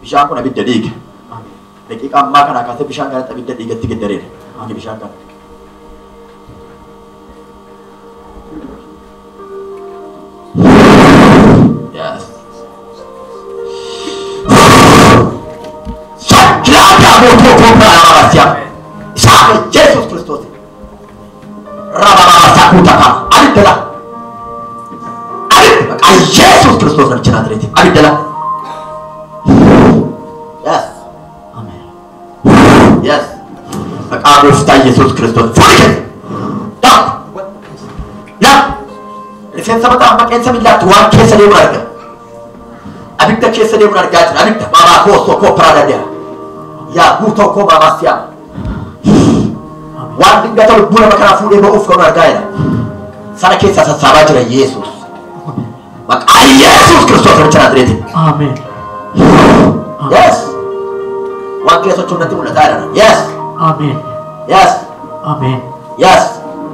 bishaan kun abidda dhiige. Daqiiqa ammaa kana kaasee bishaan kanatti abidda dhiigatti geddareera. Ani bishaan kana. Yes. Sagrada moto compra la Sabe Jesus Christos. Rababa sakutaka. Abidda. Jesus Christos nan Nazareth. Abidda. Yes. Amen. Yes. Maqaa Jesus Christos. Da. Ya. Rifeensa mataa maqeensa miilaatti waan keessa deemu arga. Abidda keessa deemu argaa jira. Abidda baabaa koosoo koo paraadaadha. Yaa guutoo koo baabaa siyaa. Waan dingata lubbuu nama kanaa fuudhee ba'uuf kan argaa jira. Sana keessa sassaabaa jira Yesuus. Maqaa Yesuus Kiristoos nan Nazareth. Amen. Yes. Waan keessa sochoonnatti mul'ataa jira. Yes. Amen. Yes. Amen. Yes.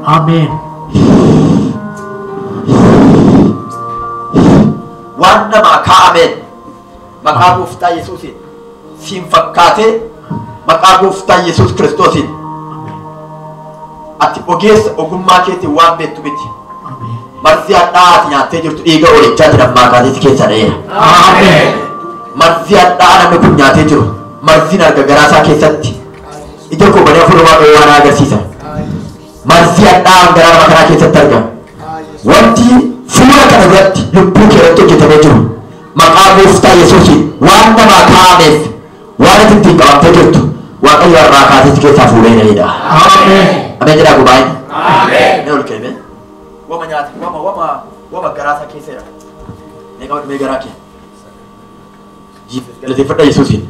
Amen. Waan namaa kaa'ameen maqaa gooftaa Yesuusiin siin fakkaatee maqaa gooftaa Yesuus Kiristoosiin ati ogeessa ogummaa keetiin waan beektu miti. Marzii hadhaa ati nyaattee jirtu dhiiga oolichaatti dammaa kaasee keessa dha'eera. Amen. Marzii hadhaa namni kun nyaatee jiru marziin arga garaasaa keessatti ija koo banee fuula waaqayyoo waan agarsiisa. Marzii hadhaa garaa nama kanaa keessatti argama. Wanti fuula kana irratti lubbuu keeratti hojjetamee jiru maqaa gooftaa Yesuusiin waan namaa kaa'ameef waan ati ittiin qabamtee jirtu waaqayyo irraa kaasee keessaa fuudhee dha'eedha. Amen. Amen jedhaa gubaa'in. Amen. Mee ol ka'e wama nyaata wama garaasaa keesseera. Mee garaa kee. Galateeffadha Yesuusiin.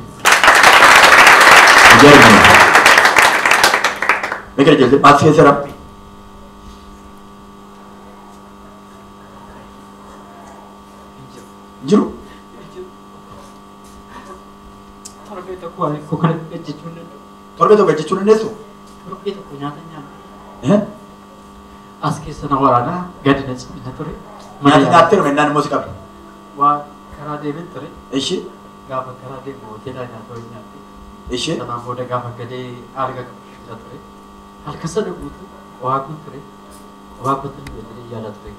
Mee gara jalli maas keesseera. Jiru. Torbee tokko akka kana jechuun danda'u. Torbee tokko jechuun dandeessu? Torbee tokko nyaata nyaata. As keessa na waraanaa gadi na cimina ture. Nyaata nyaattee dhume innaan immoo si qabe. Waa karaa deemen ture. Ishee. Gaafa karaa deemu hoteelaa nyaata wayii nyaatte. Ishee. Sanaan booda gaafa galee arga qabsiisa ture. Halkan sana guutuu waaquu ture. Waaqota illee yaada ture.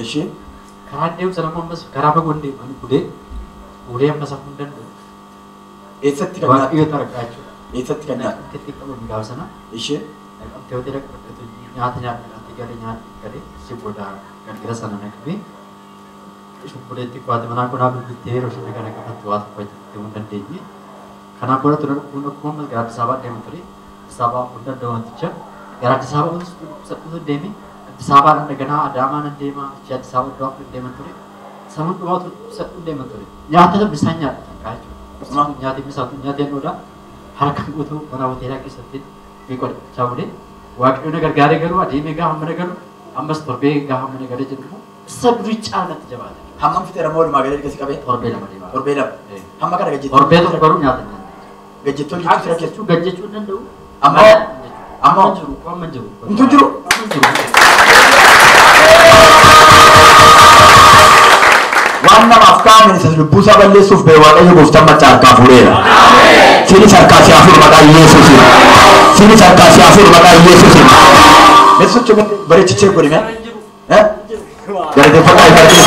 Ishee. Karaa deemu sana ammas karaa fagoon deeman ulee amma safuu hin danda'u. Eessatti kan nyaata? Waaqayyoota argaa jechuudha. Eessatti kan nyaata? Itti qabamu gaafa sana. Ishee. Qabxee hoteela qabxeetu nyaata nyaata galee nyaata galee si booda galgala sana naqabee shubbuleetti kuwaate manaa kunaa bilbittee yeroo shubbii kana qabatti waa tokko hojjettee hin dandeenye. Kanaan booda ture kun akkuma gara Addis Ababaa deemu ture. Addis Ababaa kun danda'u wanticha gara Addis Ababaa sadhuutu deeme. Addis Ababaa daganaa Adaamaa nan deema. Addis Ababaa iddoo akka deeman ture. Saman dhumaatu sadhuu deeman ture. Nyaata bisaan nyaata jechuudha. Nyaati bisaatu nyaateen oolaa harka guutuu mana hoteelaa keessatti beekoo chaawulee waaqayyoon gargaaree garuu adeemee gaafa mana galu ammas torbee gaafa mana galee jedhu isa durii caalatti jabaate. Hammam fixeera moo walumaa galee erga si qabee? Torbee lama deema. Torbee lama. Hamma kana gajjettoo. Torbee tokko garuu nyaata nyaata. Gajjettoo jechuun sira keessu. Gajjechuu danda'u. Amma jiru. Amma jiru. Wantu jiru. Waan namaaf kaa'amen isa lubbuu isaa balleessuuf ba'e waaqayyo gooftaan machaa harkaa fuudheera. Sinis harkaa si hafuuru maqaa Yesuusiin. Sinis harkaa si hafuuru maqaa Yesuusiin. Meessuutti bareechichee godhime. Galateeffadhaa isaati.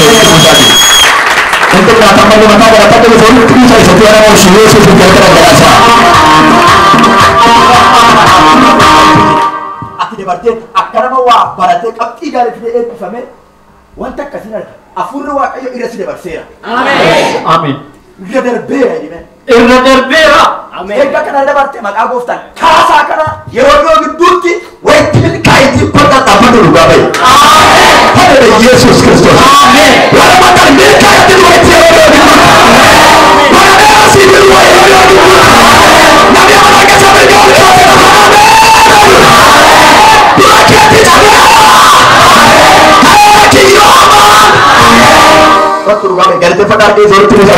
Inti nyaata malee mataa gara takka bifa walitti dhiisa isatti waan ammoo shi Yesuusiin galata dhangalaasaa. Ati dabartee akka nama waa baratee qabxii gaarii fidee eebbifame wanta akkasiin arga. Afurri waaqayyo irra si dabarseera. Ameen. Ameen. Irra darbeera jedhame. Irra darbeera. Ameen. Egaa kana dabarte maqaa gooftaan kaasaa kana yeroo dhiyoo gidduutti wayitti milkaa'itii kottaa dhaabbatu dhugaa bahe. Ameen. Hallelujah Yesuus Kiristoos. Ameen. Waan bakka milkaa'itii wayitti yeroo dhiyoo gidduutti. Ameen. Waan dheeraa si jiru wayi yeroo dhiyoo gidduutti. Namni amanaa keessa mirgaa ol kaasee. Ameen. Birakeetii jabee. Waktu ruga gari te fadar ke zor tu sa